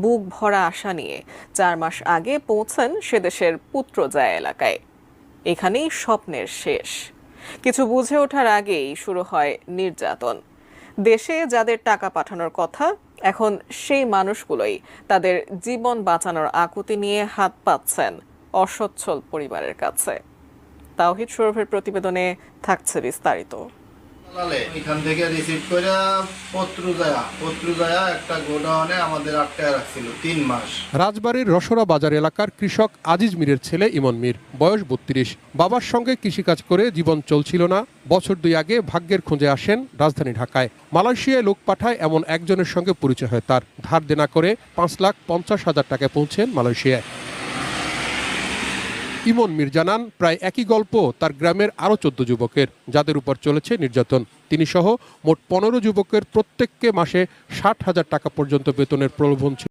বুক ভরা আশা নিয়ে 4 মাস আগে পৌঁছান সেদেশের পুত্রজায়া এলাকায়। এখানেই স্বপ্নের শেষ। কিছু বুঝে ওঠার আগেই শুরু হয় নির্যাতন। দেশে যাদের টাকা পাঠানোর কথা, এখন সেই মানুষগুলোই তাদের জীবন বাঁচানোর আকুতি নিয়ে হাত পাতছেন অসচ্ছল পরিবারের কাছে। তাওহিদ সৌরভের প্রতিবেদনে থাকছে বিস্তারিত। এখান থেকে রিসিভ করে পত্রজায়া একটা গোডাউনে আমাদের আটকায় রাখছিল 3 মাস। রাজবাড়ীর রসরা বাজার এলাকার কৃষক আজিজ মীরের ছেলে ইমন মীর, বয়স 32। বাবার সঙ্গে কৃষিকাজ করে জীবন চলছিল না। বছর 2 আগে ভাগ্যের খোঁজে আসেন রাজধানী ঢাকায়। মালয়েশিয়ায় লোক পাঠায় এমন একজনের সঙ্গে পরিচয় হয় তার। ধার দেনা করে 5,50,000 টাকায় পৌঁছেন মালয়েশিয়ায়। ইমন মীর জানান, প্রায় একই গল্প তার গ্রামের আরও 14 যুবকের, যাদের উপর চলেছে নির্যাতন। তিনি সহ মোট 15 যুবকের প্রত্যেককে মাসে 60,000 টাকা পর্যন্ত বেতনের প্রলোভন ছিল।